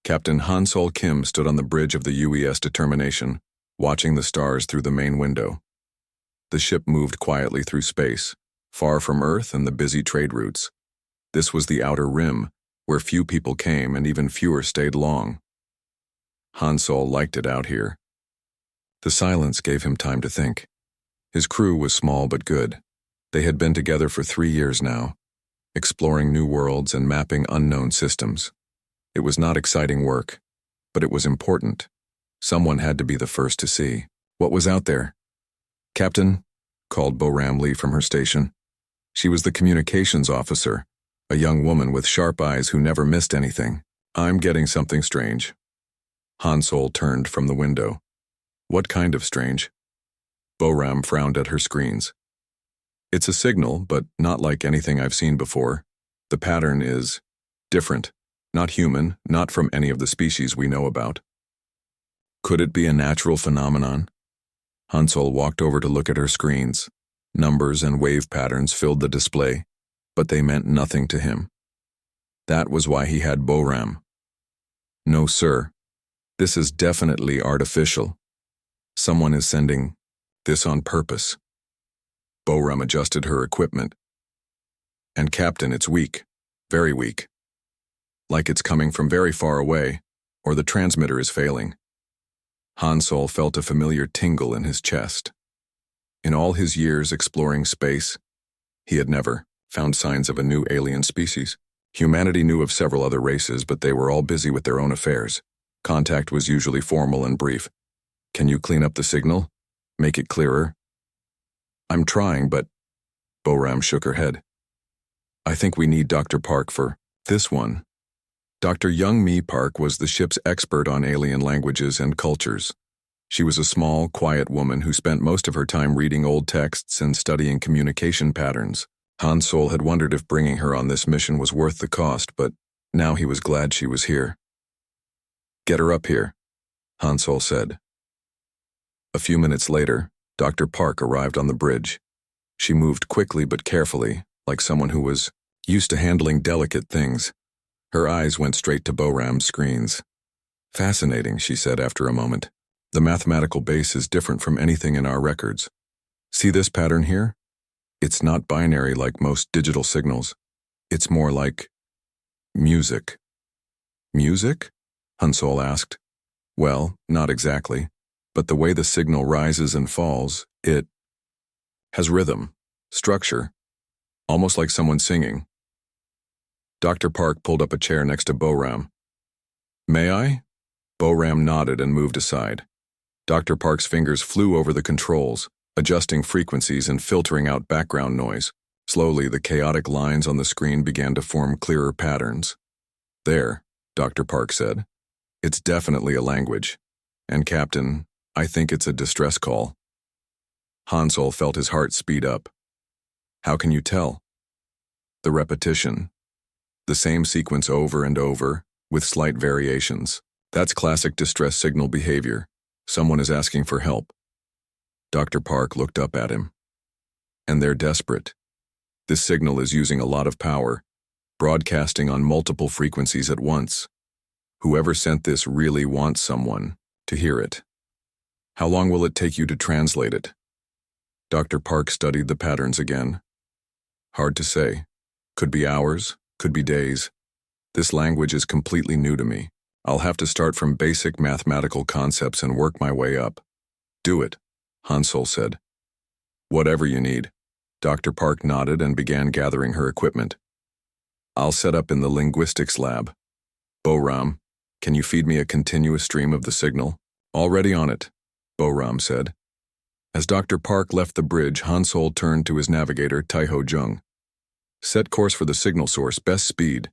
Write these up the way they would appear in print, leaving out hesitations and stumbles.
Captain Hansol Kim stood on the bridge of the UES Determination, watching the stars through the main window. The ship moved quietly through space, far from Earth and the busy trade routes. This was the outer rim, where few people came and even fewer stayed long. Hansol liked it out here. The silence gave him time to think. His crew was small but good. They had been together for 3 years now, exploring new worlds and mapping unknown systems. It was not exciting work, but it was important. Someone had to be the first to see what was out there. "Captain," called Boram Lee from her station. She was the communications officer, a young woman with sharp eyes who never missed anything. "I'm getting something strange." Hansol turned from the window. "What kind of strange?" Boram frowned at her screens. "It's a signal, but not like anything I've seen before. The pattern is different. Not human, not from any of the species we know about." "Could it be a natural phenomenon?" Hansol walked over to look at her screens. Numbers and wave patterns filled the display, but they meant nothing to him. That was why he had Boram. "No, sir. This is definitely artificial. Someone is sending this on purpose." Boram adjusted her equipment. "And Captain, it's weak. Very weak. Like it's coming from very far away, or the transmitter is failing." Hansol felt a familiar tingle in his chest. In all his years exploring space, he had never found signs of a new alien species. Humanity knew of several other races, but they were all busy with their own affairs. Contact was usually formal and brief. "Can you clean up the signal? Make it clearer?" "I'm trying, but..." Boram shook her head. "I think we need Dr. Park for this one." Dr. Young Mi Park was the ship's expert on alien languages and cultures. She was a small, quiet woman who spent most of her time reading old texts and studying communication patterns. Hansol had wondered if bringing her on this mission was worth the cost, but now he was glad she was here. "Get her up here," Hansol said. A few minutes later, Dr. Park arrived on the bridge. She moved quickly but carefully, like someone who was used to handling delicate things. Her eyes went straight to Boram's screens. "Fascinating," she said after a moment. "The mathematical base is different from anything in our records. See this pattern here? It's not binary like most digital signals. It's more like music." "Music?" Hansol asked. "Well, not exactly, but the way the signal rises and falls, it has rhythm, structure, almost like someone singing." Dr. Park pulled up a chair next to Boram. "May I?" Boram nodded and moved aside. Dr. Park's fingers flew over the controls, adjusting frequencies and filtering out background noise. Slowly, the chaotic lines on the screen began to form clearer patterns. "There," Dr. Park said. "It's definitely a language. And Captain, I think it's a distress call." Hansol felt his heart speed up. "How can you tell?" "The repetition. The same sequence over and over, with slight variations. That's classic distress signal behavior. Someone is asking for help." Dr. Park looked up at him. "And they're desperate. This signal is using a lot of power, broadcasting on multiple frequencies at once. Whoever sent this really wants someone to hear it. How long will it take you to translate it?" Dr. Park studied the patterns again. "Hard to say. Could be hours, could be days. This language is completely new to me. I'll have to start from basic mathematical concepts and work my way up." "Do it," Hansol said. "Whatever you need." Dr. Park nodded and began gathering her equipment. "I'll set up in the linguistics lab. Boram, can you feed me a continuous stream of the signal?" "Already on it," Boram said. As Dr. Park left the bridge, Hansol turned to his navigator, Taiho Jung. "Set course for the signal source, best speed."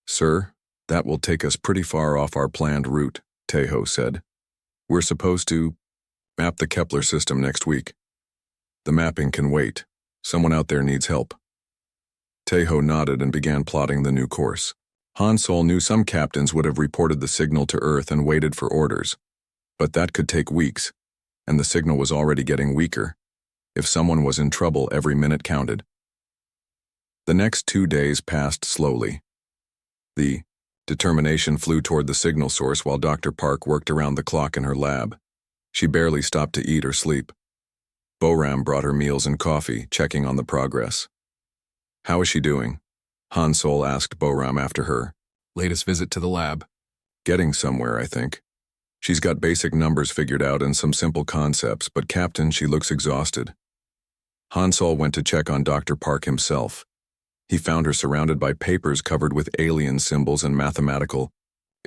"Sir, that will take us pretty far off our planned route," Taiho said. "We're supposed to map the Kepler system next week. The mapping can wait. Someone out there needs help." Taiho nodded and began plotting the new course. Hansol knew some captains would have reported the signal to Earth and waited for orders. But that could take weeks, and the signal was already getting weaker. If someone was in trouble, every minute counted. The next 2 days passed slowly. The Determination flew toward the signal source while Dr. Park worked around the clock in her lab. She barely stopped to eat or sleep. Boram brought her meals and coffee, checking on the progress. "How is she doing?" Hansol asked Boram after her latest visit to the lab. "Getting somewhere, I think. She's got basic numbers figured out and some simple concepts, but Captain, she looks exhausted." Hansol went to check on Dr. Park himself. He found her surrounded by papers covered with alien symbols and mathematical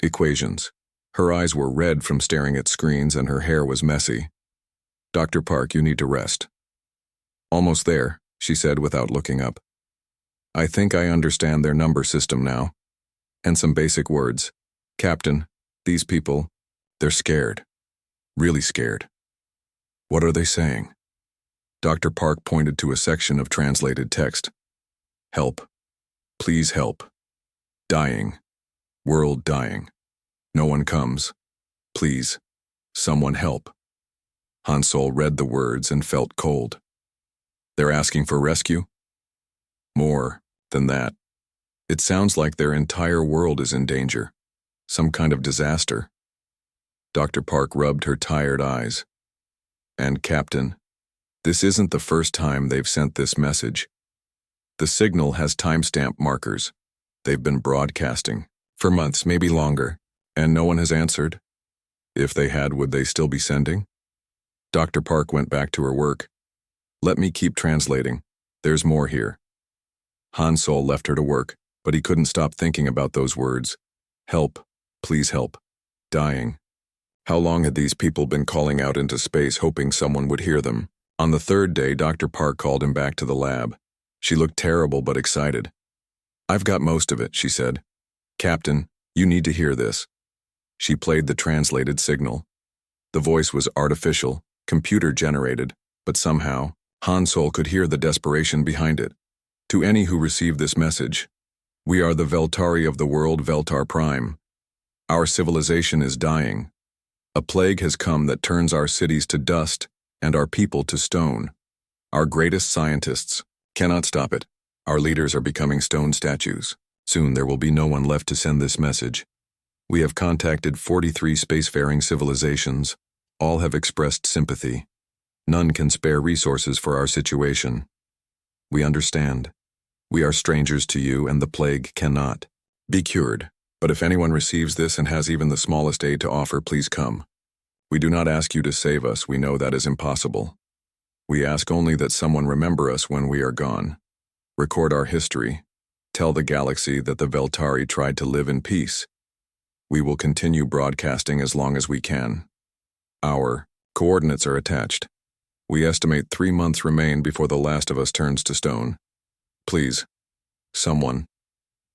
equations. Her eyes were red from staring at screens and her hair was messy. "Dr. Park, you need to rest." "Almost there," she said without looking up. "I think I understand their number system now. And some basic words. Captain, these people, they're scared. Really scared." "What are they saying?" Dr. Park pointed to a section of translated text. "Help. Please help. Dying. World dying. No one comes. Please. Someone help." Hansol read the words and felt cold. "They're asking for rescue?" "More than that. It sounds like their entire world is in danger. Some kind of disaster." Dr. Park rubbed her tired eyes. "And Captain, this isn't the first time they've sent this message. The signal has timestamp markers. They've been broadcasting for months, maybe longer, and no one has answered. If they had, would they still be sending?" Dr. Park went back to her work. "Let me keep translating. There's more here." Hansol left her to work, but he couldn't stop thinking about those words. Help. Please help. Dying. How long had these people been calling out into space hoping someone would hear them? On the third day, Dr. Park called him back to the lab. She looked terrible but excited. "I've got most of it," she said. "Captain, you need to hear this." She played the translated signal. The voice was artificial, computer-generated, but somehow, Hansol could hear the desperation behind it. "To any who receive this message, we are the Veltari of the world Veltar Prime. Our civilization is dying. A plague has come that turns our cities to dust and our people to stone. Our greatest scientists cannot stop it. Our leaders are becoming stone statues. Soon there will be no one left to send this message. We have contacted 43 spacefaring civilizations. All have expressed sympathy. None can spare resources for our situation. We understand. We are strangers to you and the plague cannot be cured. But if anyone receives this and has even the smallest aid to offer, please come. We do not ask you to save us, we know that is impossible. We ask only that someone remember us when we are gone. Record our history. Tell the galaxy that the Veltari tried to live in peace. We will continue broadcasting as long as we can. Our coordinates are attached. We estimate 3 months remain before the last of us turns to stone. Please, someone,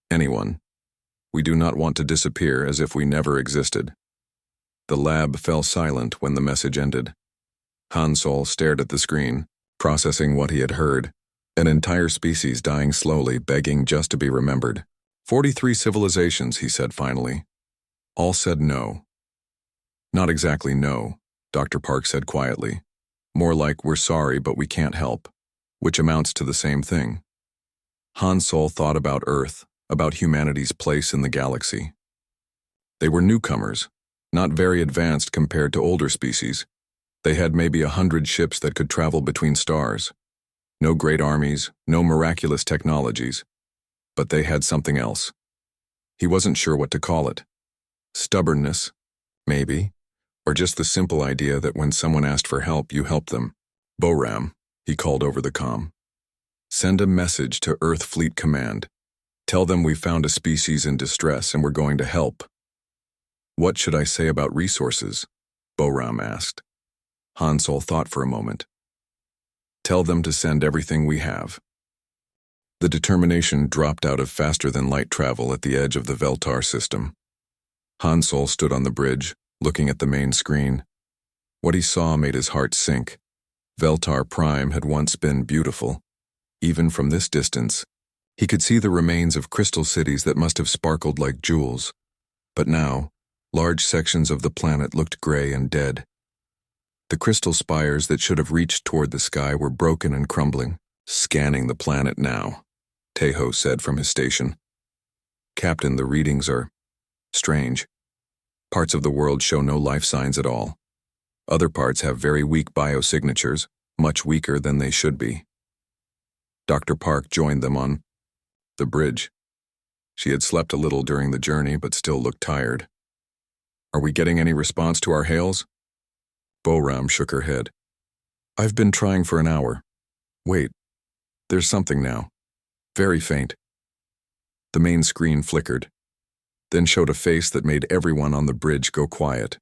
anyone. We do not want to disappear as if we never existed." The lab fell silent when the message ended. Hansol stared at the screen, processing what he had heard. An entire species dying slowly, begging just to be remembered. 43 civilizations, he said finally. All said no. "Not exactly no," Dr. Park said quietly. "More like we're sorry but we can't help," which amounts to the same thing. Hansol thought about Earth, about humanity's place in the galaxy. They were newcomers, not very advanced compared to older species. They had maybe 100 ships that could travel between stars. No great armies, no miraculous technologies. But they had something else. He wasn't sure what to call it. Stubbornness, maybe, or just the simple idea that when someone asked for help, you helped them. "Boram," he called over the comm. "Send a message to Earth Fleet Command. Tell them we found a species in distress and we're going to help." "What should I say about resources?" Boram asked. Hansol thought for a moment. "Tell them to send everything we have." The determination dropped out of faster-than-light travel at the edge of the Veltar system. Hansol stood on the bridge, looking at the main screen. What he saw made his heart sink. Veltar Prime had once been beautiful. Even from this distance, he could see the remains of crystal cities that must have sparkled like jewels. But now, large sections of the planet looked gray and dead. The crystal spires that should have reached toward the sky were broken and crumbling. "Scanning the planet now," Tejo said from his station. "Captain, the readings are Strange. Parts of the world show no life signs at all. Other parts have very weak biosignatures, much weaker than they should be. Dr. Park joined them on the bridge. She had slept a little during the journey, but still looked tired. Are we getting any response to our hails? Boram shook her head. I've been trying for an hour. Wait, there's something now. Very faint. The main screen flickered, then showed a face that made everyone on the bridge go quiet.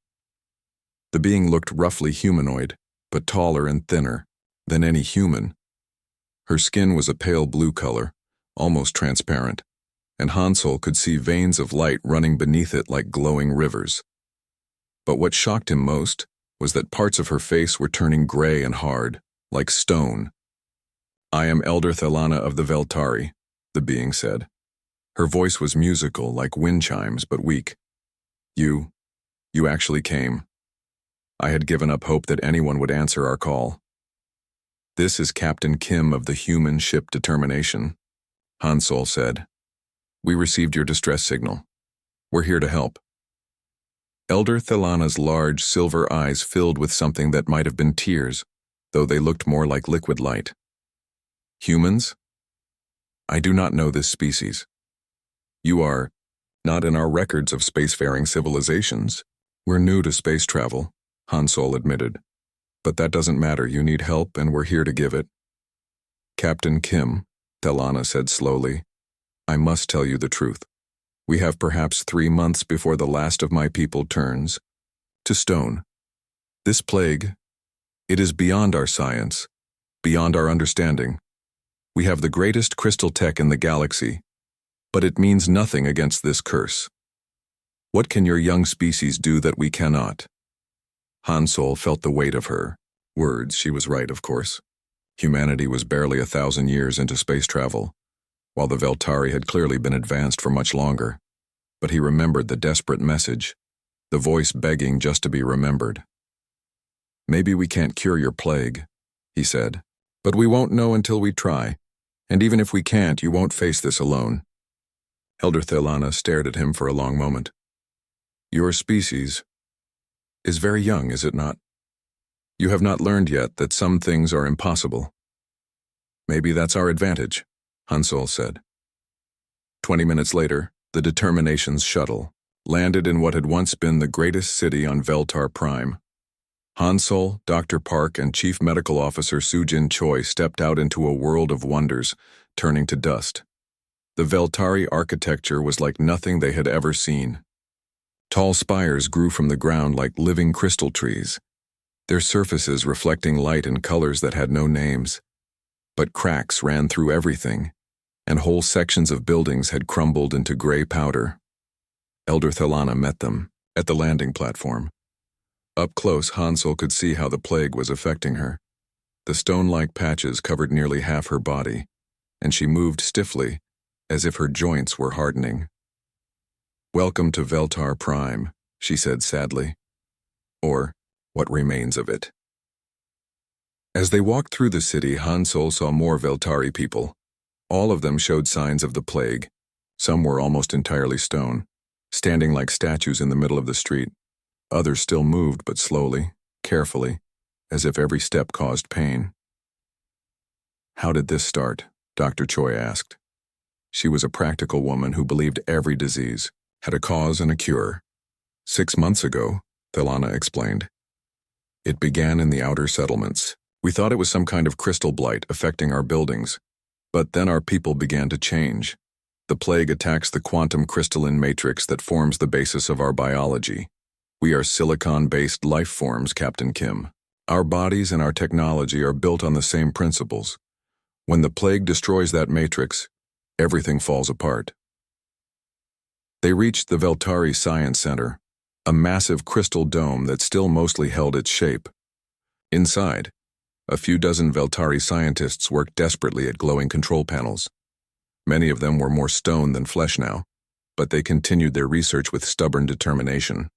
The being looked roughly humanoid, but taller and thinner than any human. Her skin was a pale blue color, almost transparent, and Hansel could see veins of light running beneath it like glowing rivers. But what shocked him most was that parts of her face were turning gray and hard, like stone. I am Elder Thelana of the Veltari, the being said. Her voice was musical, like wind chimes, but weak. You actually came. I had given up hope that anyone would answer our call. This is Captain Kim of the human ship Determination, Hansel said. We received your distress signal. We're here to help. Elder Thelana's large silver eyes filled with something that might have been tears, though they looked more like liquid light. Humans? I do not know this species. You are not in our records of spacefaring civilizations. We're new to space travel, Hansel admitted. But that doesn't matter. You need help, and we're here to give it. Captain Kim, Thelana said slowly, I must tell you the truth. We have perhaps 3 months before the last of my people turns to stone. This plague, it is beyond our science, beyond our understanding. We have the greatest crystal tech in the galaxy, but it means nothing against this curse. What can your young species do that we cannot? Hansel felt the weight of her words. She was right, of course. Humanity was barely 1,000 years into space travel, while the Veltari had clearly been advanced for much longer. But he remembered the desperate message, the voice begging just to be remembered. Maybe we can't cure your plague, he said, but we won't know until we try, and even if we can't, you won't face this alone. Elder Thelana stared at him for a long moment. Your species is very young, is it not? You have not learned yet that some things are impossible. Maybe that's our advantage, Hansel said. 20 minutes later, the Determination's shuttle landed in what had once been the greatest city on Veltar Prime. Hansel, Dr. Park, and Chief Medical Officer Sujin Choi stepped out into a world of wonders, turning to dust. The Veltari architecture was like nothing they had ever seen. Tall spires grew from the ground like living crystal trees, their surfaces reflecting light in colors that had no names. But cracks ran through everything, and whole sections of buildings had crumbled into gray powder. Elder Thelana met them at the landing platform. Up close, Hansel could see how the plague was affecting her. The stone-like patches covered nearly half her body, and she moved stiffly, as if her joints were hardening. Welcome to Veltar Prime, she said sadly. Or, what remains of it. As they walked through the city, Hansel saw more Veltari people. All of them showed signs of the plague. Some were almost entirely stone, standing like statues in the middle of the street. Others still moved, but slowly, carefully, as if every step caused pain. How did this start? Dr. Choi asked. She was a practical woman who believed every disease had a cause and a cure. 6 months ago, Thelana explained. It began in the outer settlements. We thought it was some kind of crystal blight affecting our buildings. But then our people began to change. The plague attacks the quantum crystalline matrix that forms the basis of our biology. We are silicon-based life forms, Captain Kim. Our bodies and our technology are built on the same principles. When the plague destroys that matrix, everything falls apart. They reached the Veltari Science Center, a massive crystal dome that still mostly held its shape. Inside, a few dozen Veltari scientists worked desperately at glowing control panels. Many of them were more stone than flesh now, but they continued their research with stubborn determination.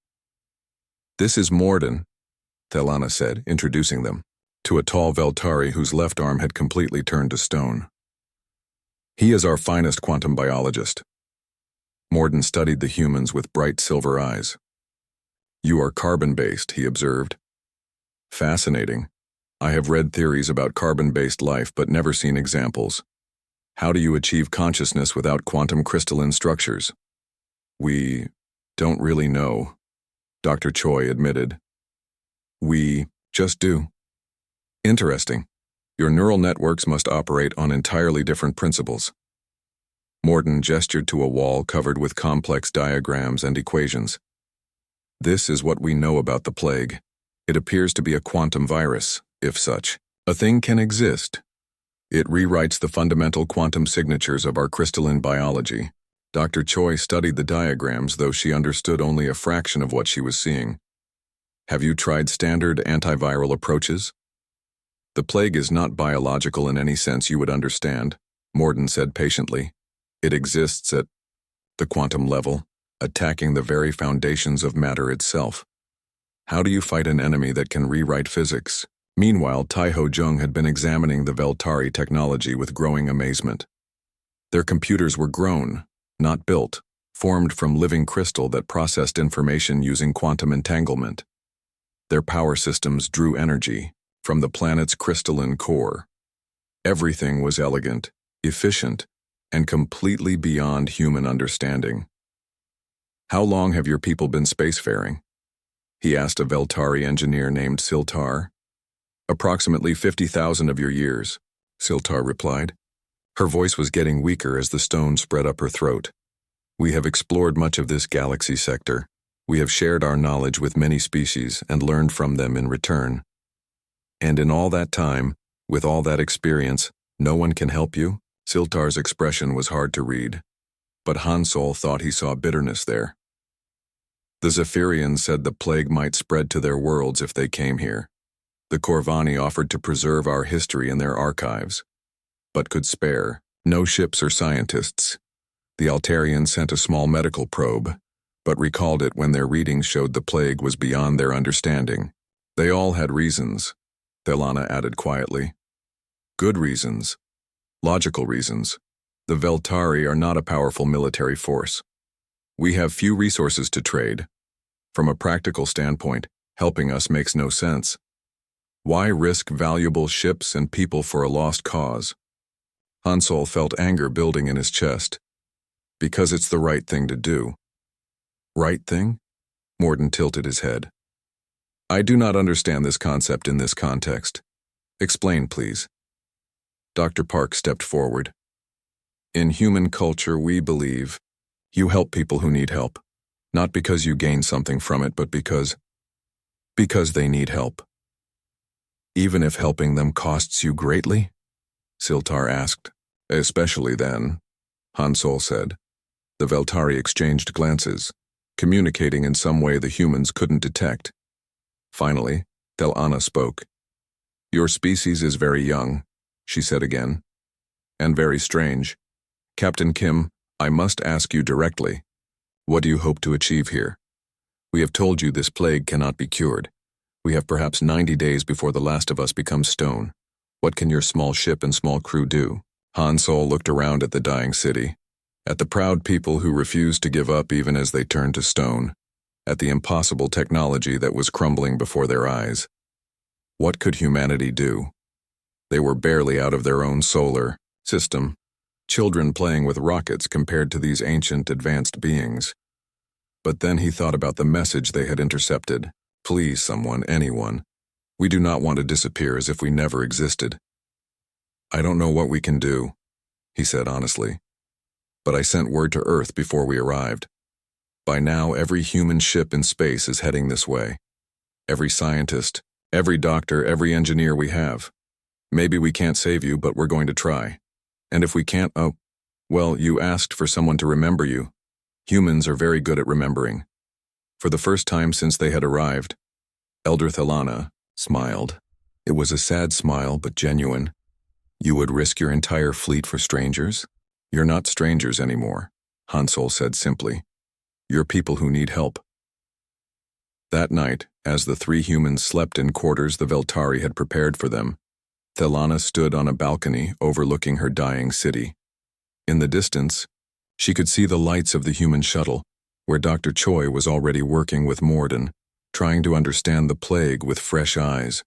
This is Morden, Thelana said, introducing them to a tall Veltari whose left arm had completely turned to stone. He is our finest quantum biologist. Morden studied the humans with bright silver eyes. "You are carbon-based," he observed. "Fascinating. I have read theories about carbon-based life but never seen examples. How do you achieve consciousness without quantum crystalline structures?" "We don't really know," Dr. Choi admitted. "We just do." "Interesting. Your neural networks must operate on entirely different principles." Morden gestured to a wall covered with complex diagrams and equations. "This is what we know about the plague. It appears to be a quantum virus, if such a thing can exist. It rewrites the fundamental quantum signatures of our crystalline biology." Dr. Choi studied the diagrams, though she understood only a fraction of what she was seeing. "Have you tried standard antiviral approaches?" "The plague is not biological in any sense you would understand," Morden said patiently. "It exists at the quantum level, attacking the very foundations of matter itself. How do you fight an enemy that can rewrite physics?" Meanwhile, Taiho Jung had been examining the Veltari technology with growing amazement. Their computers were grown, not built, formed from living crystal that processed information using quantum entanglement. Their power systems drew energy from the planet's crystalline core. Everything was elegant, efficient, and completely beyond human understanding. "How long have your people been spacefaring?" he asked a Veltari engineer named Siltar. "Approximately 50,000 of your years," Siltar replied. Her voice was getting weaker as the stone spread up her throat. "We have explored much of this galaxy sector. We have shared our knowledge with many species and learned from them in return. And in all that time, with all that experience, no one can help you?" Siltar's expression was hard to read, but Hansol thought he saw bitterness there. "The Zephyrians said the plague might spread to their worlds if they came here. The Corvani offered to preserve our history in their archives, but could spare no ships or scientists. The Altarians sent a small medical probe, but recalled it when their readings showed the plague was beyond their understanding. They all had reasons," Thelana added quietly. "Good reasons. Logical reasons. The Veltari are not a powerful military force. We have few resources to trade. From a practical standpoint, helping us makes no sense. Why risk valuable ships and people for a lost cause?" Hansol felt anger building in his chest. "Because it's the right thing to do." "Right thing?" Morden tilted his head. "I do not understand this concept in this context. Explain, please." Dr. Park stepped forward. "In human culture, we believe you help people who need help, not because you gain something from it, but because they need help." "Even if helping them costs you greatly?" Siltar asked. "Especially then," Hansol said. The Veltari exchanged glances, communicating in some way the humans couldn't detect. Finally, Thelana spoke. "Your species is very young," she said again, "and very strange. Captain Kim, I must ask you directly, what do you hope to achieve here? We have told you this plague cannot be cured. We have perhaps 90 days before the last of us becomes stone. What can your small ship and small crew do?" Hansol looked around at the dying city, at the proud people who refused to give up even as they turned to stone, at the impossible technology that was crumbling before their eyes. What could humanity do? They were barely out of their own solar system, children playing with rockets compared to these ancient, advanced beings. But then he thought about the message they had intercepted. "Please, someone, anyone. We do not want to disappear as if we never existed." "I don't know what we can do," he said honestly. "But I sent word to Earth before we arrived. By now, every human ship in space is heading this way. Every scientist, every doctor, every engineer we have. Maybe we can't save you, but we're going to try. And if we can't, well, you asked for someone to remember you. Humans are very good at remembering." For the first time since they had arrived, Elder Thelana smiled. It was a sad smile, but genuine. "You would risk your entire fleet for strangers? You're not strangers anymore," Hansol said simply. "You're people who need help." That night, as the three humans slept in quarters the Veltari had prepared for them, Thelana stood on a balcony overlooking her dying city. In the distance, She could see the lights of the human shuttle, where Dr. Choi was already working with Morden, trying to understand the plague with fresh eyes.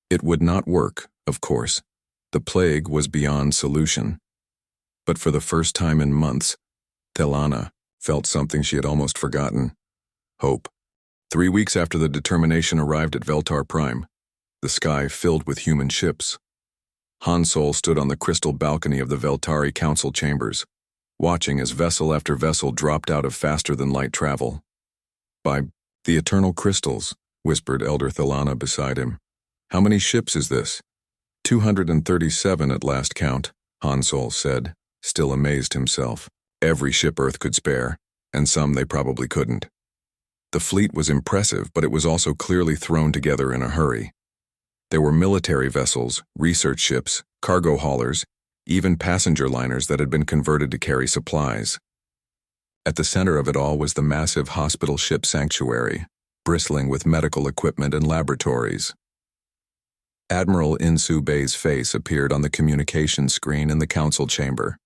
It would not work, of course. The plague was beyond solution. But for the first time in months, Thelana felt something she had almost forgotten: hope. 3 weeks after the determination arrived at Veltar Prime, the sky filled with human ships. Han Sol stood on the crystal balcony of the Veltari Council chambers, watching as vessel after vessel dropped out of faster-than-light travel. "By the eternal crystals," whispered Elder Thelana beside him. "How many ships is this?" 237 at last count, Han Sol said, still amazed himself. Every ship Earth could spare, and some they probably couldn't. The fleet was impressive, but it was also clearly thrown together in a hurry. There were military vessels, research ships, cargo haulers, even passenger liners that had been converted to carry supplies. At the center of it all was the massive hospital ship sanctuary, bristling with medical equipment and laboratories. Admiral Insu Bey's face appeared on the communication screen in the council chamber.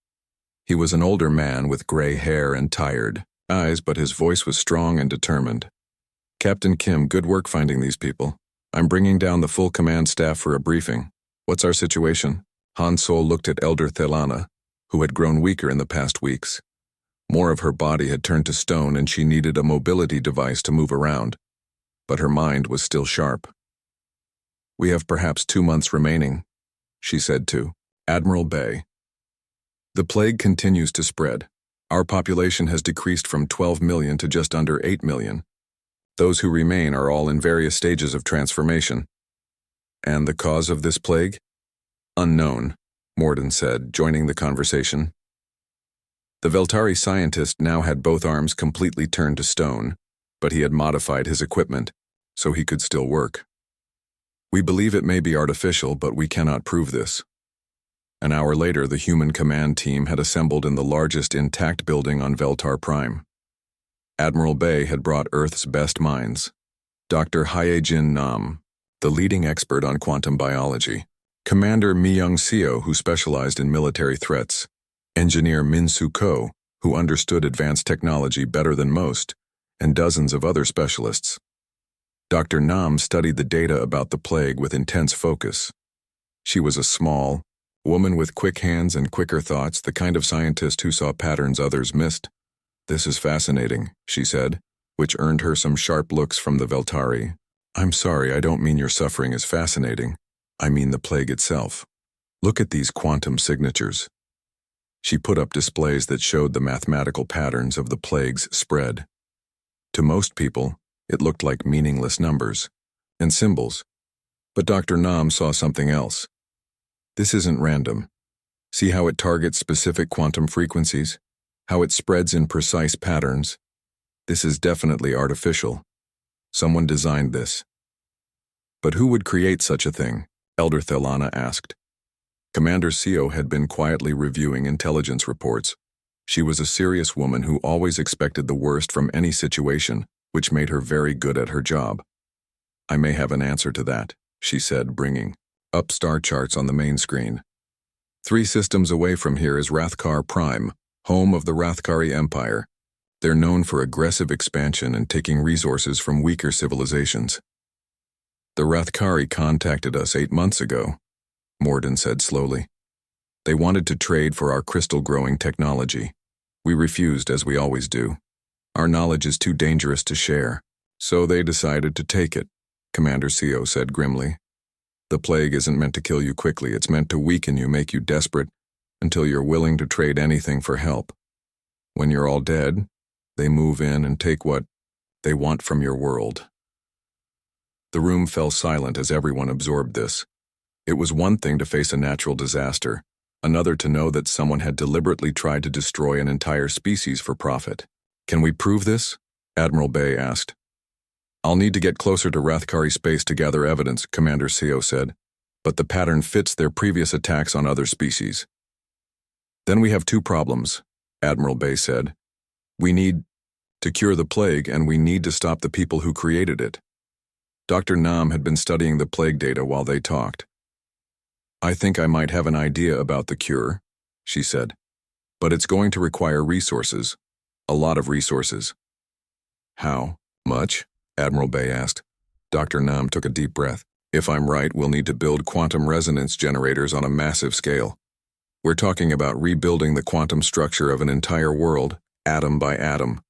He was an older man with gray hair and tired eyes, but his voice was strong and determined. "Captain Kim, good work finding these people. I'm bringing down the full command staff for a briefing. What's our situation?" Han Sol looked at Elder Thelana, who had grown weaker in the past weeks. More of her body had turned to stone and she needed a mobility device to move around, but her mind was still sharp. "We have perhaps 2 months remaining," she said to Admiral Bey. "The plague continues to spread. Our population has decreased from 12 million to just under 8 million. Those who remain are all in various stages of transformation." "And the cause of this plague?" "Unknown," Morden said, joining the conversation. The Veltari scientist now had both arms completely turned to stone, but he had modified his equipment, so he could still work. "We believe it may be artificial, but we cannot prove this." An hour later, the human command team had assembled in the largest intact building on Veltar Prime. Admiral Bey had brought Earth's best minds: Dr. Hyejin Nam, the leading expert on quantum biology; Commander Myung Seo, who specialized in military threats; Engineer Min Soo Ko, who understood advanced technology better than most; and dozens of other specialists. Dr. Nam studied the data about the plague with intense focus. She was a small woman with quick hands and quicker thoughts, the kind of scientist who saw patterns others missed. "This is fascinating," she said, which earned her some sharp looks from the Veltari. "I'm sorry, I don't mean your suffering is fascinating. I mean the plague itself. Look at these quantum signatures." She put up displays that showed the mathematical patterns of the plague's spread. To most people, it looked like meaningless numbers and symbols, but Dr. Nam saw something else. "This isn't random. See how it targets specific quantum frequencies? How it spreads in precise patterns? This is definitely artificial. Someone designed this." "But who would create such a thing?" Elder Thelana asked. Commander Seo had been quietly reviewing intelligence reports. She was a serious woman who always expected the worst from any situation, which made her very good at her job. "I may have an answer to that," she said, bringing up star charts on the main screen. 3 systems away from here is Rathkar Prime, home of the Rathkari Empire. They're known for aggressive expansion and taking resources from weaker civilizations. "The Rathkari contacted us 8 months ago," Morden said slowly. "They wanted to trade for our crystal-growing technology. We refused, as we always do. Our knowledge is too dangerous to share, so they decided to take it," Commander Seo said grimly. "The plague isn't meant to kill you quickly, it's meant to weaken you, make you desperate, until you're willing to trade anything for help. When you're all dead, they move in and take what they want from your world." The room fell silent as everyone absorbed this. It was one thing to face a natural disaster, another to know that someone had deliberately tried to destroy an entire species for profit. "Can we prove this?" Admiral Bey asked. "I'll need to get closer to Rathkari space to gather evidence," Commander Seo said, "but the pattern fits their previous attacks on other species." "Then we have 2 problems," Admiral Bey said. "We need to cure the plague, and we need to stop the people who created it." Dr. Nam had been studying the plague data while they talked. "I think I might have an idea about the cure," she said. But it's going to require resources. A lot of resources. How much? Admiral Bay asked. Dr. Nam took a deep breath. If I'm right, we'll need to build quantum resonance generators on a massive scale. We're talking about rebuilding the quantum structure of an entire world, atom by atom.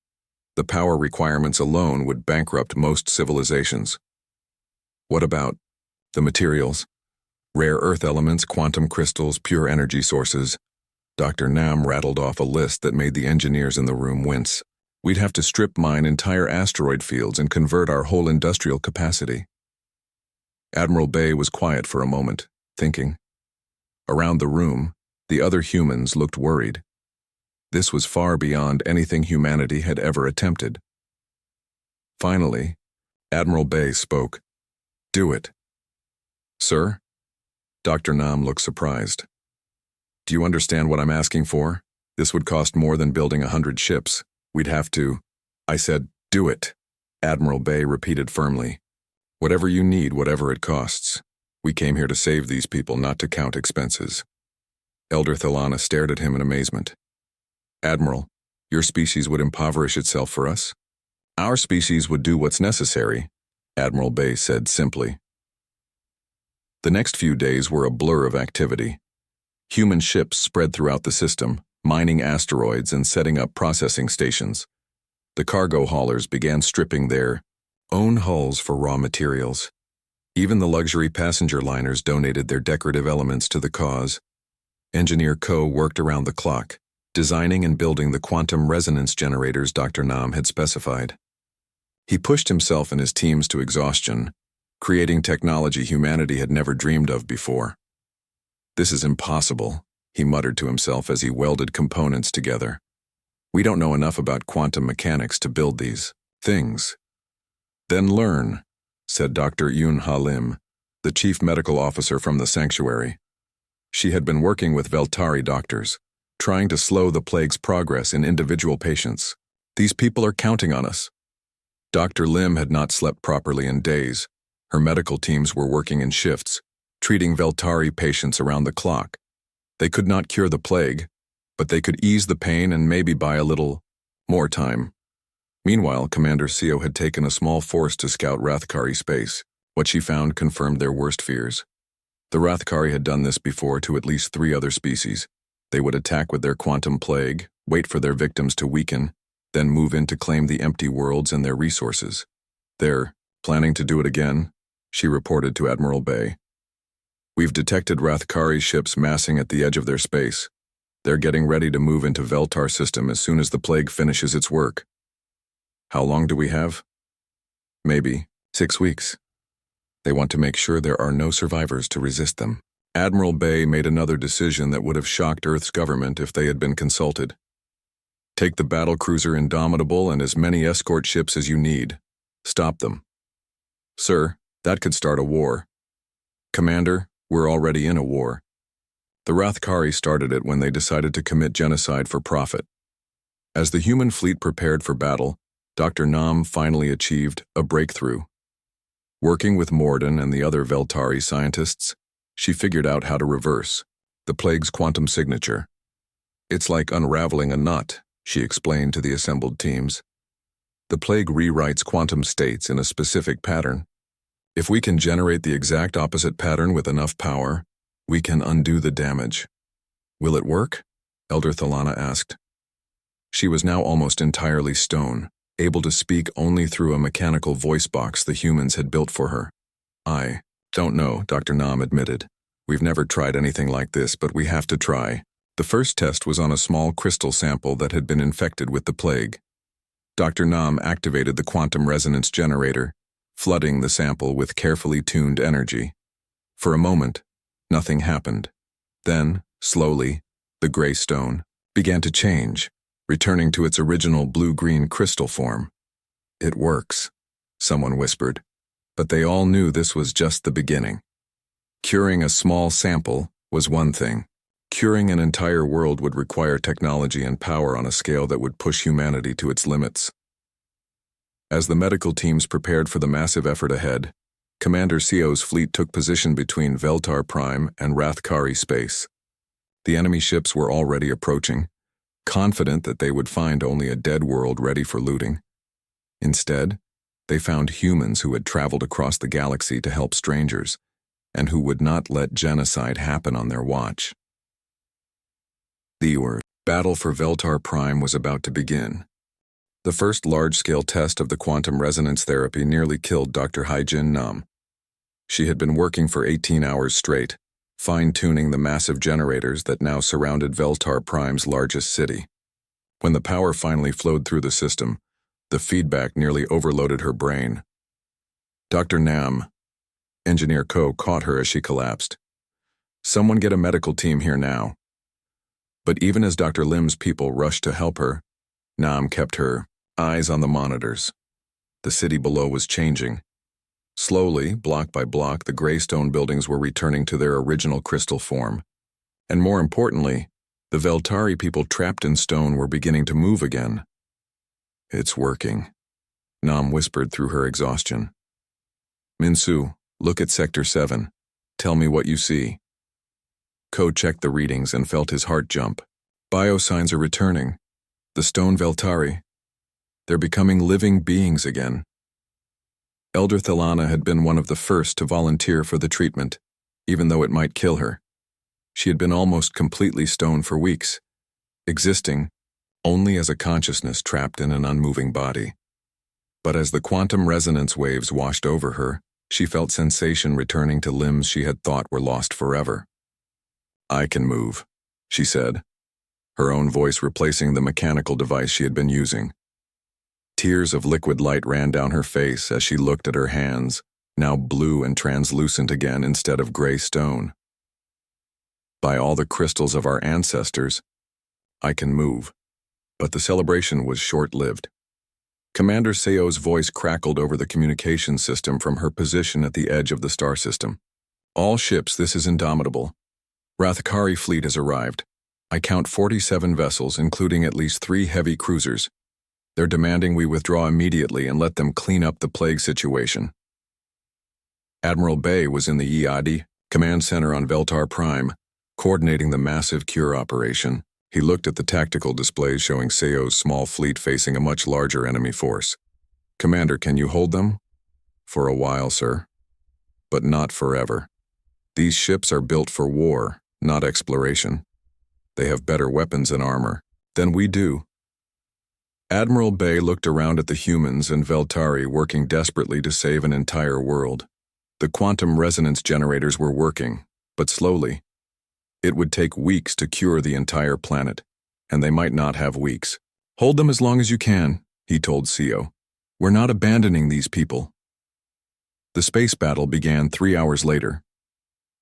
The power requirements alone would bankrupt most civilizations. What about the materials? Rare earth elements, quantum crystals, pure energy sources. Dr. Nam rattled off a list that made the engineers in the room wince. We'd have to strip mine entire asteroid fields and convert our whole industrial capacity. Admiral Bay was quiet for a moment, thinking. Around the room, the other humans looked worried. This was far beyond anything humanity had ever attempted. Finally, Admiral Bay spoke. Do it. Sir? Dr. Nam looked surprised. Do you understand what I'm asking for? This would cost more than building 100 ships. We'd have to. I said, do it. Admiral Bay repeated firmly. Whatever you need, whatever it costs. We came here to save these people, not to count expenses. Elder Thelana stared at him in amazement. Admiral, your species would impoverish itself for us? Our species would do what's necessary, Admiral Bay said simply. The next few days were a blur of activity. Human ships spread throughout the system, mining asteroids and setting up processing stations. The cargo haulers began stripping their own hulls for raw materials. Even the luxury passenger liners donated their decorative elements to the cause. Engineer Ko worked around the clock, designing and building the quantum resonance generators Dr. Nam had specified. He pushed himself and his teams to exhaustion, creating technology humanity had never dreamed of before. This is impossible, he muttered to himself as he welded components together. We don't know enough about quantum mechanics to build these things. Then learn, said Dr. Yoon Ha Lim, the chief medical officer from the sanctuary. She had been working with Veltari doctors, trying to slow the plague's progress in individual patients. These people are counting on us. Dr. Lim had not slept properly in days. Her medical teams were working in shifts, treating Veltari patients around the clock. They could not cure the plague, but they could ease the pain and maybe buy a little more time. Meanwhile, Commander Seo had taken a small force to scout Rathkari space. What she found confirmed their worst fears. The Rathkari had done this before to at least 3 other species. They would attack with their quantum plague, wait for their victims to weaken, then move in to claim the empty worlds and their resources. They're planning to do it again, she reported to Admiral Bay. We've detected Rathkari ships massing at the edge of their space. They're getting ready to move into Veltar system as soon as the plague finishes its work. How long do we have? Maybe 6 weeks. They want to make sure there are no survivors to resist them. Admiral Bay made another decision that would have shocked Earth's government if they had been consulted. Take the battlecruiser Indomitable and as many escort ships as you need. Stop them. Sir, that could start a war. Commander, we're already in a war. The Rathkari started it when they decided to commit genocide for profit. As the human fleet prepared for battle, Dr. Nam finally achieved a breakthrough. Working with Morden and the other Veltari scientists, she figured out how to reverse the plague's quantum signature. It's like unraveling a knot, she explained to the assembled teams. The plague rewrites quantum states in a specific pattern. If we can generate the exact opposite pattern with enough power, we can undo the damage. Will it work? Elder Thelana asked. She was now almost entirely stone, able to speak only through a mechanical voice box the humans had built for her. I don't know, Dr. Nam admitted. We've never tried anything like this, but we have to try. The first test was on a small crystal sample that had been infected with the plague. Dr. Nam activated the quantum resonance generator, flooding the sample with carefully tuned energy. For a moment, nothing happened. Then, slowly, the gray stone began to change, returning to its original blue-green crystal form. It works, someone whispered, but they all knew this was just the beginning. Curing a small sample was one thing. Curing an entire world would require technology and power on a scale that would push humanity to its limits. As the medical teams prepared for the massive effort ahead, Commander Seo's fleet took position between Veltar Prime and Rathkari space. The enemy ships were already approaching, confident that they would find only a dead world ready for looting. Instead, they found humans who had traveled across the galaxy to help strangers, and who would not let genocide happen on their watch. The battle for Veltar Prime was about to begin. The first large-scale test of the quantum resonance therapy nearly killed Dr. Haijin Nam. She had been working for 18 hours straight, fine-tuning the massive generators that now surrounded Veltar Prime's largest city. When the power finally flowed through the system, the feedback nearly overloaded her brain. Dr. Nam, Engineer Ko, caught her as she collapsed. "Someone get a medical team here now." But even as Dr. Lim's people rushed to help her, Nam kept her eyes on the monitors. The city below was changing. Slowly, block by block, the gray stone buildings were returning to their original crystal form. And more importantly, the Veltari people trapped in stone were beginning to move again. "It's working," Nam whispered through her exhaustion. "Minsu, look at Sector 7. Tell me what you see." Ko checked the readings and felt his heart jump. Biosigns are returning. The stone Veltari. They're becoming living beings again. Elder Thelana had been one of the first to volunteer for the treatment, even though it might kill her. She had been almost completely stone for weeks, existing only as a consciousness trapped in an unmoving body. But as the quantum resonance waves washed over her, she felt sensation returning to limbs she had thought were lost forever. "I can move," she said, her own voice replacing the mechanical device she had been using. Tears of liquid light ran down her face as she looked at her hands, now blue and translucent again instead of gray stone. "By all the crystals of our ancestors, I can move." But the celebration was short-lived. Commander Seo's voice crackled over the communication system from her position at the edge of the star system. "All ships, this is Indomitable. Rathkari fleet has arrived. I count 47 vessels, including at least 3 heavy cruisers. They're demanding we withdraw immediately and let them clean up the plague situation." Admiral Bay was in the EAD command center on Veltar Prime, coordinating the massive cure operation. He looked at the tactical displays showing Seo's small fleet facing a much larger enemy force. "Commander, can you hold them?" "For a while, sir. But not forever. These ships are built for war, not exploration. They have better weapons and armor than we do." Admiral Bay looked around at the humans and Veltari working desperately to save an entire world. The quantum resonance generators were working, but slowly. It would take weeks to cure the entire planet, and they might not have weeks. "Hold them as long as you can," he told Seo. "We're not abandoning these people." The space battle began 3 hours later.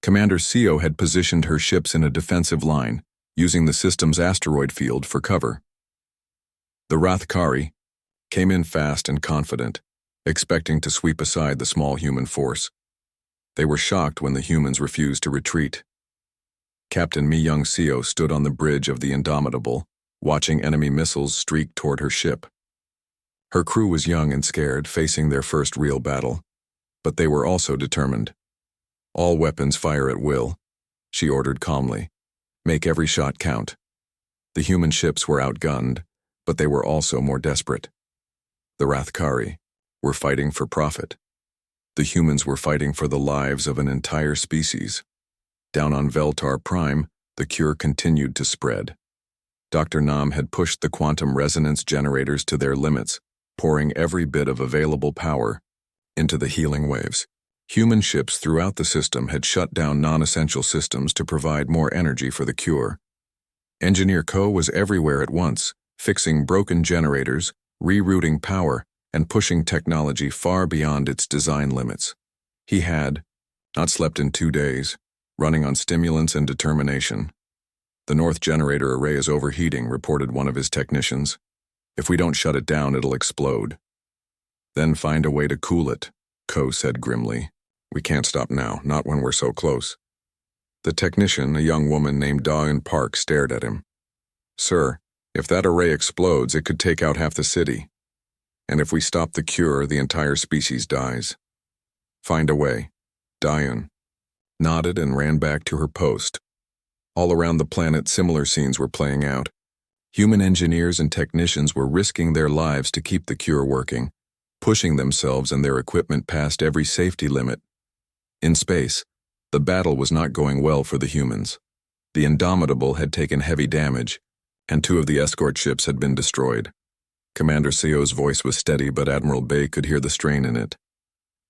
Commander Seo had positioned her ships in a defensive line, using the system's asteroid field for cover. The Rathkari came in fast and confident, expecting to sweep aside the small human force. They were shocked when the humans refused to retreat. Captain Mi-young Seo stood on the bridge of the Indomitable, watching enemy missiles streak toward her ship. Her crew was young and scared, facing their first real battle, but they were also determined. "All weapons fire at will," she ordered calmly. "Make every shot count." The human ships were outgunned, but they were also more desperate. The Rathkari were fighting for profit. The humans were fighting for the lives of an entire species. Down on Veltar Prime, the cure continued to spread. Dr. Nam had pushed the quantum resonance generators to their limits, pouring every bit of available power into the healing waves. Human ships throughout the system had shut down non-essential systems to provide more energy for the cure. Engineer Ko was everywhere at once, fixing broken generators, rerouting power, and pushing technology far beyond its design limits. He had not slept in 2 days, running on stimulants and determination. "The north generator array is overheating," reported one of his technicians. "If we don't shut it down, it'll explode." "Then find a way to cool it," Ko said grimly. "We can't stop now, not when we're so close." The technician, a young woman named Da-eun Park, stared at him. "Sir, if that array explodes, it could take out half the city. And if we stop the cure, the entire species dies. Find a way." Da-eun nodded and ran back to her post. All around the planet, similar scenes were playing out. Human engineers and technicians were risking their lives to keep the cure working, pushing themselves and their equipment past every safety limit. In space, the battle was not going well for the humans. The Indomitable had taken heavy damage, and 2 of the escort ships had been destroyed. Commander Seo's voice was steady, but Admiral Bay could hear the strain in it.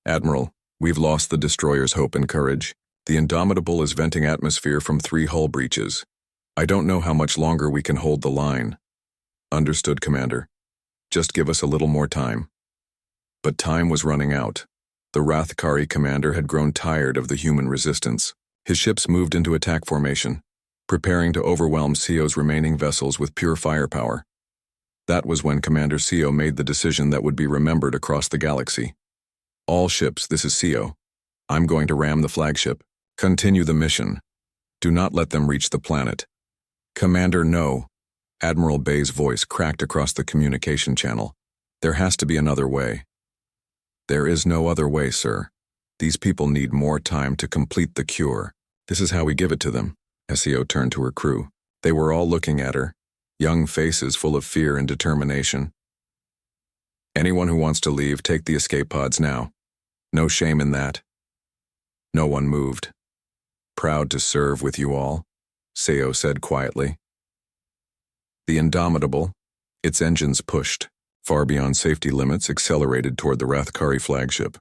"Admiral, we've lost the destroyer's hope and courage. The Indomitable is venting atmosphere from 3 hull breaches. I don't know how much longer we can hold the line." "Understood, Commander. Just give us a little more time." But time was running out. The Rathkari commander had grown tired of the human resistance. His ships moved into attack formation, preparing to overwhelm Seo's remaining vessels with pure firepower. That was when Commander Seo made the decision that would be remembered across the galaxy. "All ships, this is Seo. I'm going to ram the flagship. Continue the mission. Do not let them reach the planet." "Commander, no." Admiral Bay's voice cracked across the communication channel. "There has to be another way." "There is no other way, sir. These people need more time to complete the cure. This is how we give it to them." Seo turned to her crew. They were all looking at her, young faces full of fear and determination. "Anyone who wants to leave, take the escape pods now. No shame in that." No one moved. "Proud to serve with you all," Seo said quietly. The Indomitable, its engines pushed, far beyond safety limits, accelerated toward the Rathkari flagship.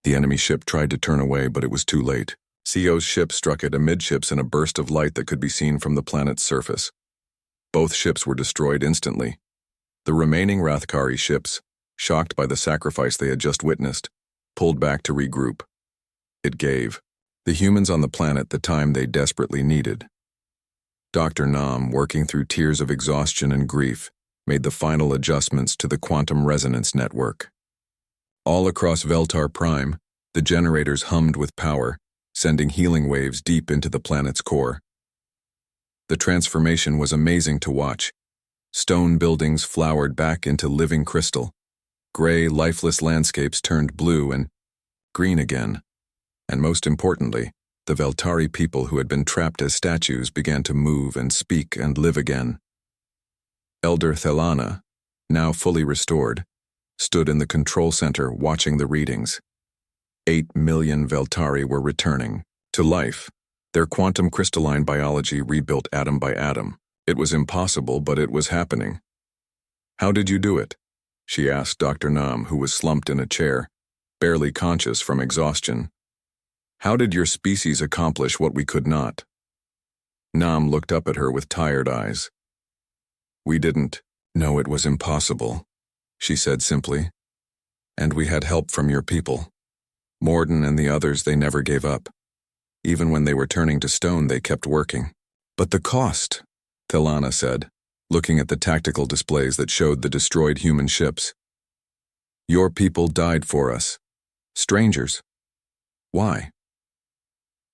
The enemy ship tried to turn away, but it was too late. Seo's ship struck it amidships in a burst of light that could be seen from the planet's surface. Both ships were destroyed instantly. The remaining Rathkari ships, shocked by the sacrifice they had just witnessed, pulled back to regroup. It gave the humans on the planet the time they desperately needed. Dr. Nam, working through tears of exhaustion and grief, made the final adjustments to the quantum resonance network. All across Veltar Prime, the generators hummed with power, sending healing waves deep into the planet's core. The transformation was amazing to watch. Stone buildings flowered back into living crystal. Gray, lifeless landscapes turned blue and green again. And most importantly, the Veltari people who had been trapped as statues began to move and speak and live again. Elder Thelana, now fully restored, stood in the control center watching the readings. 8 million Veltari were returning to life. Their quantum crystalline biology rebuilt atom by atom. It was impossible, but it was happening. "How did you do it?" she asked Dr. Nam, who was slumped in a chair, barely conscious from exhaustion. "How did your species accomplish what we could not?" Nam looked up at her with tired eyes. "We didn't know it was impossible," she said simply. "And we had help from your people. Morden and the others, they never gave up. Even when they were turning to stone, they kept working." "But the cost," Thelana said, looking at the tactical displays that showed the destroyed human ships. "Your people died for us. Strangers. Why?"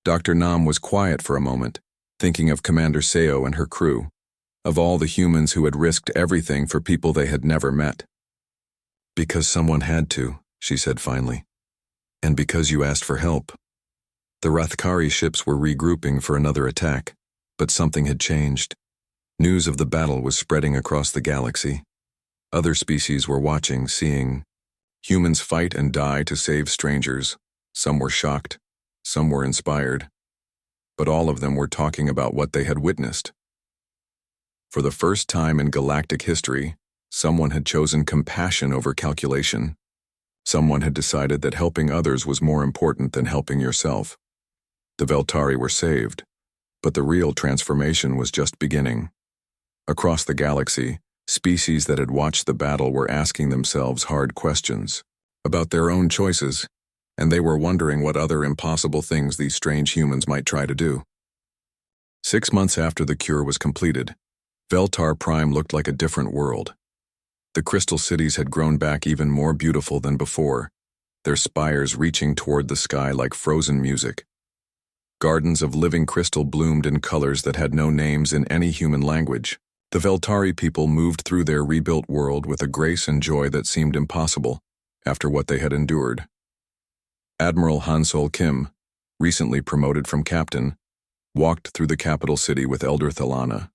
Dr. Nam was quiet for a moment, thinking of Commander Seo and her crew, of all the humans who had risked everything for people they had never met. "Because someone had to," she said finally. "And because you asked for help." The Rathkari ships were regrouping for another attack, but something had changed. News of the battle was spreading across the galaxy. Other species were watching, seeing humans fight and die to save strangers. Some were shocked, some were inspired, but all of them were talking about what they had witnessed. For the first time in galactic history, someone had chosen compassion over calculation. Someone had decided that helping others was more important than helping yourself. The Veltari were saved, but the real transformation was just beginning. Across the galaxy, species that had watched the battle were asking themselves hard questions about their own choices, and they were wondering what other impossible things these strange humans might try to do. 6 months after the cure was completed, Veltar Prime looked like a different world. The crystal cities had grown back even more beautiful than before, their spires reaching toward the sky like frozen music. Gardens of living crystal bloomed in colors that had no names in any human language. The Veltari people moved through their rebuilt world with a grace and joy that seemed impossible after what they had endured. Admiral Hansol Kim, recently promoted from captain, walked through the capital city with Elder Thelana.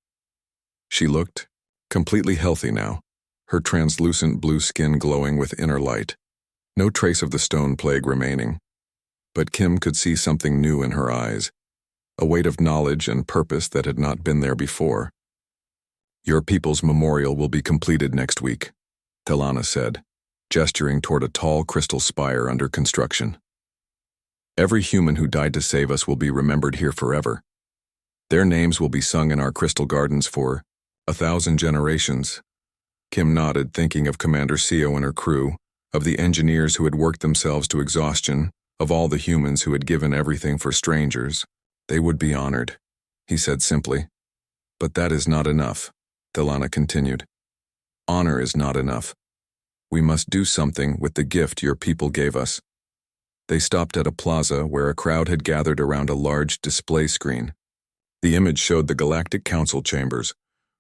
She looked completely healthy now, her translucent blue skin glowing with inner light. No trace of the stone plague remaining. But Kim could see something new in her eyes, a weight of knowledge and purpose that had not been there before. "Your people's memorial will be completed next week," Talana said, gesturing toward a tall crystal spire under construction. "Every human who died to save us will be remembered here forever. Their names will be sung in our crystal gardens for 1,000 generations." Kim nodded, thinking of Commander Seo and her crew, of the engineers who had worked themselves to exhaustion, of all the humans who had given everything for strangers. "They would be honored," he said simply. "But that is not enough," Talana continued. "Honor is not enough. We must do something with the gift your people gave us." They stopped at a plaza where a crowd had gathered around a large display screen. The image showed the Galactic Council chambers,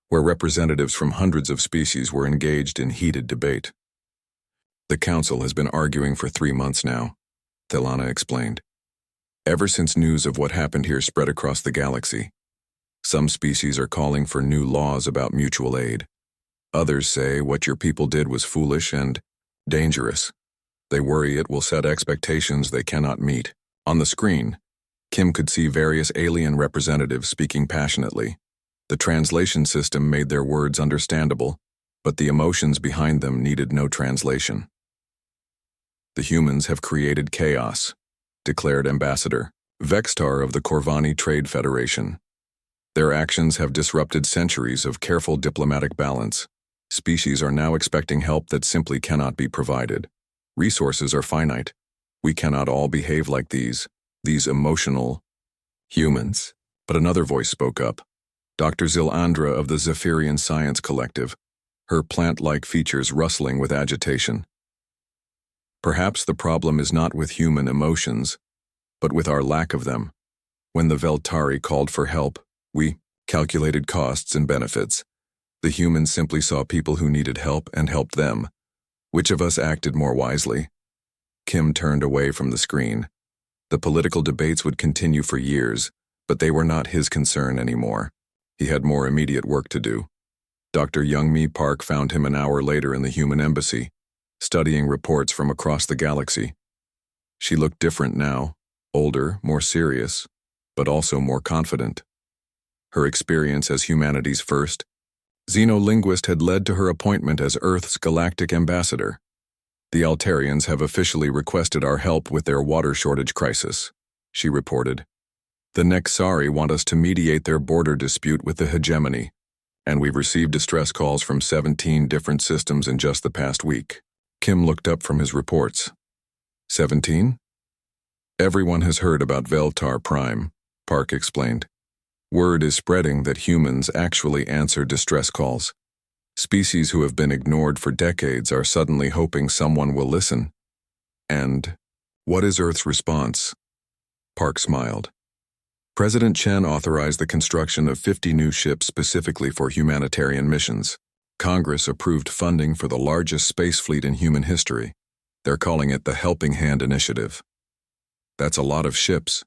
where representatives from hundreds of species were engaged in heated debate. "The Council has been arguing for 3 months now," Talana explained. "Ever since news of what happened here spread across the galaxy. Some species are calling for new laws about mutual aid. Others say what your people did was foolish and dangerous. They worry it will set expectations they cannot meet." On the screen, Kim could see various alien representatives speaking passionately. The translation system made their words understandable, but the emotions behind them needed no translation. "The humans have created chaos," declared Ambassador Vextar of the Corvani Trade Federation. "Their actions have disrupted centuries of careful diplomatic balance. Species are now expecting help that simply cannot be provided. Resources are finite. We cannot all behave like these emotional humans." But another voice spoke up. Dr. Zilandra of the Zephyrian Science Collective, her plant-like features rustling with agitation. "Perhaps the problem is not with human emotions, but with our lack of them. When the Veltari called for help, we calculated costs and benefits. The humans simply saw people who needed help and helped them. Which of us acted more wisely?" Kim turned away from the screen. The political debates would continue for years, but they were not his concern anymore. He had more immediate work to do. Dr. Youngmi Park found him an hour later in the human embassy, studying reports from across the galaxy. She looked different now, older, more serious, but also more confident. Her experience as humanity's first xenolinguist had led to her appointment as Earth's galactic ambassador. "The Altarians have officially requested our help with their water shortage crisis," she reported. "The Nexari want us to mediate their border dispute with the hegemony, and we've received distress calls from 17 different systems in just the past week." Kim looked up from his reports. 17? "Everyone has heard about Veltar Prime," Park explained. "Word is spreading that humans actually answer distress calls. Species who have been ignored for decades are suddenly hoping someone will listen. And what is Earth's response?" Park smiled. "President Chen authorized the construction of 50 new ships specifically for humanitarian missions. Congress approved funding for the largest space fleet in human history. They're calling it the Helping Hand Initiative." "That's a lot of ships,"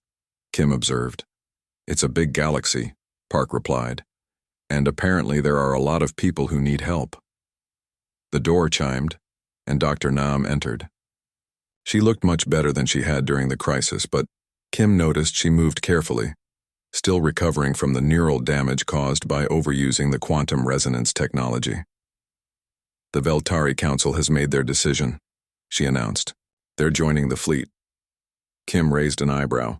Kim observed. "It's a big galaxy," Park replied. "And apparently there are a lot of people who need help." The door chimed, and Dr. Nam entered. She looked much better than she had during the crisis, but Kim noticed she moved carefully, still recovering from the neural damage caused by overusing the quantum resonance technology. "The Veltari Council has made their decision," she announced. "They're joining the fleet." Kim raised an eyebrow.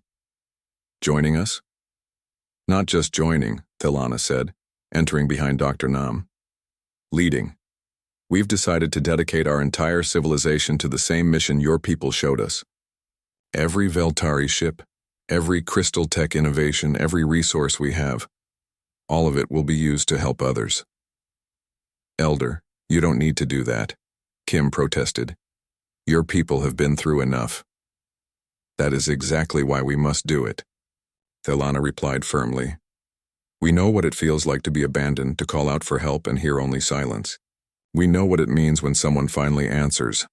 "Joining us?" "Not just joining," Thelana said, entering behind Dr. Nam. "Leading. We've decided to dedicate our entire civilization to the same mission your people showed us. Every Veltari ship, every crystal tech innovation, every resource we have, all of it will be used to help others." "Elder, you don't need to do that," Kim protested. "Your people have been through enough." "That is exactly why we must do it," Thelana replied firmly. "We know what it feels like to be abandoned, to call out for help and hear only silence. We know what it means when someone finally answers.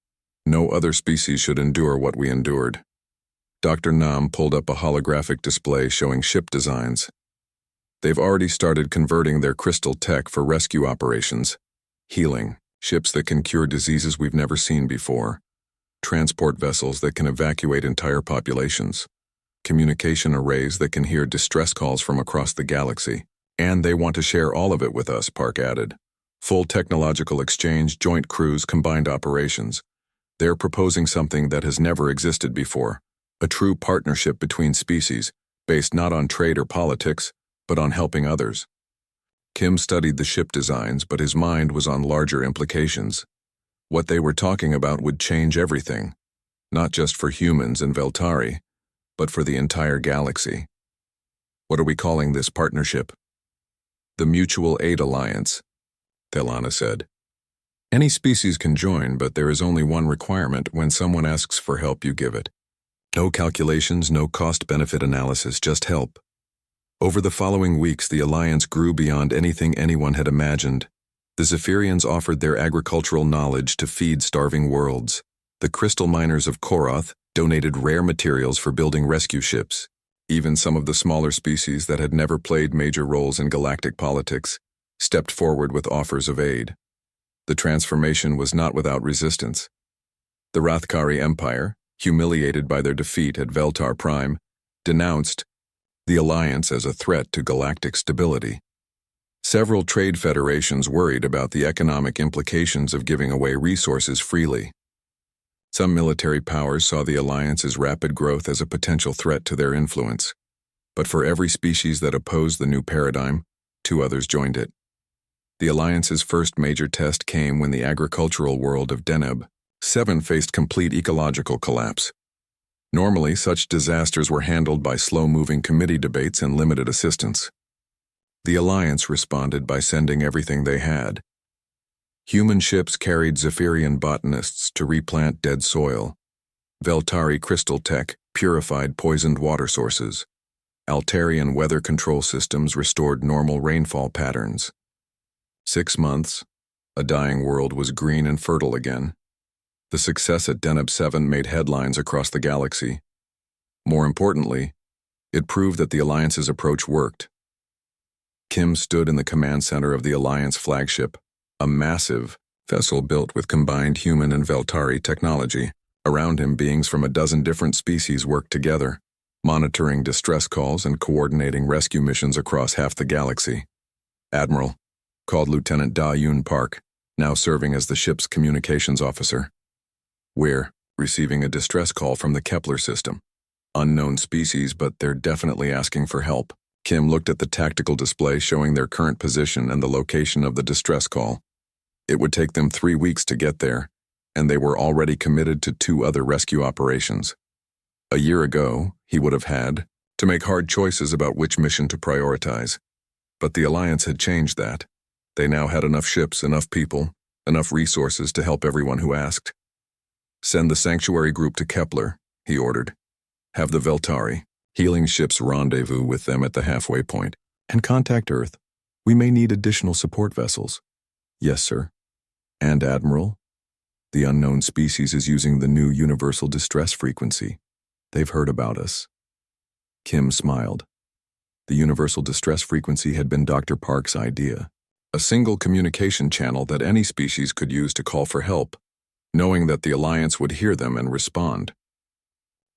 No other species should endure what we endured." Dr. Nam pulled up a holographic display showing ship designs. They've already started converting their crystal tech for rescue operations, healing, ships that can cure diseases we've never seen before, transport vessels that can evacuate entire populations, communication arrays that can hear distress calls from across the galaxy. And they want to share all of it with us, Park added. Full technological exchange, joint crews, combined operations. They're proposing something that has never existed before, a true partnership between species, based not on trade or politics, but on helping others. Kim studied the ship designs, but his mind was on larger implications. What they were talking about would change everything, not just for humans and Veltari, but for the entire galaxy. What are we calling this partnership? The Mutual Aid Alliance, Thelana said. Any species can join, but there is only one requirement: when someone asks for help, you give it. No calculations, no cost-benefit analysis, just help. Over the following weeks, the alliance grew beyond anything anyone had imagined. The Zephyrians offered their agricultural knowledge to feed starving worlds. The crystal miners of Koroth donated rare materials for building rescue ships. Even some of the smaller species that had never played major roles in galactic politics stepped forward with offers of aid. The transformation was not without resistance. The Rathkari Empire, humiliated by their defeat at Veltar Prime, denounced the alliance as a threat to galactic stability. Several trade federations worried about the economic implications of giving away resources freely. Some military powers saw the alliance's rapid growth as a potential threat to their influence. But for every species that opposed the new paradigm, 2 others joined it. The alliance's first major test came when the agricultural world of Deneb 7 faced complete ecological collapse. Normally, such disasters were handled by slow-moving committee debates and limited assistance. The alliance responded by sending everything they had. Human ships carried Zephyrian botanists to replant dead soil. Veltari crystal tech purified poisoned water sources. Altarian weather control systems restored normal rainfall patterns. 6 months, a dying world was green and fertile again. The success at Deneb 7 made headlines across the galaxy. More importantly, it proved that the Alliance's approach worked. Kim stood in the command center of the Alliance flagship, a massive vessel built with combined human and Veltari technology. Around him, beings from a dozen different species worked together, monitoring distress calls and coordinating rescue missions across half the galaxy. Admiral, called Lieutenant Da Yun Park, now serving as the ship's communications officer. We're receiving a distress call from the Kepler system. Unknown species, but they're definitely asking for help. Kim looked at the tactical display showing their current position and the location of the distress call. It would take them 3 weeks to get there, and they were already committed to 2 other rescue operations. A year ago, he would have had to make hard choices about which mission to prioritize. But the Alliance had changed that. They now had enough ships, enough people, enough resources to help everyone who asked. Send the Sanctuary group to Kepler, he ordered. Have the Veltari healing ships rendezvous with them at the halfway point, and contact Earth. We may need additional support vessels. Yes, sir. And Admiral, the unknown species is using the new universal distress frequency. They've heard about us. Kim smiled. The universal distress frequency had been Dr. Park's idea. A single communication channel that any species could use to call for help, knowing that the Alliance would hear them and respond.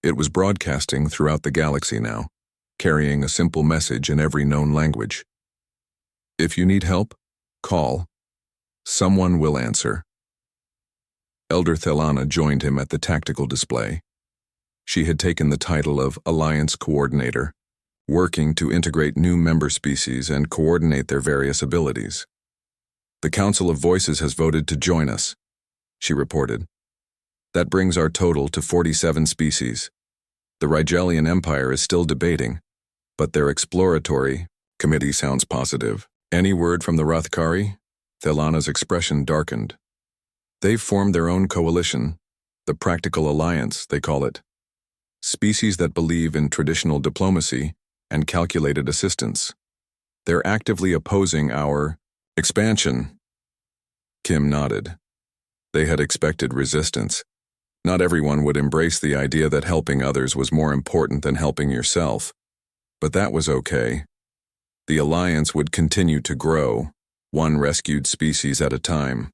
It was broadcasting throughout the galaxy now, carrying a simple message in every known language. If you need help, call. Someone will answer. Elder Thelana joined him at the tactical display. She had taken the title of Alliance Coordinator, working to integrate new member species and coordinate their various abilities. The Council of Voices has voted to join us, she reported. That brings our total to 47 species. The Rigelian Empire is still debating, but their exploratory committee sounds positive. Any word from the Rathkari? Thelana's expression darkened. They've formed their own coalition, the Practical Alliance, they call it. Species that believe in traditional diplomacy and calculated assistance. They're actively opposing our expansion. Kim nodded. They had expected resistance. Not everyone would embrace the idea that helping others was more important than helping yourself. But that was okay. The alliance would continue to grow, one rescued species at a time.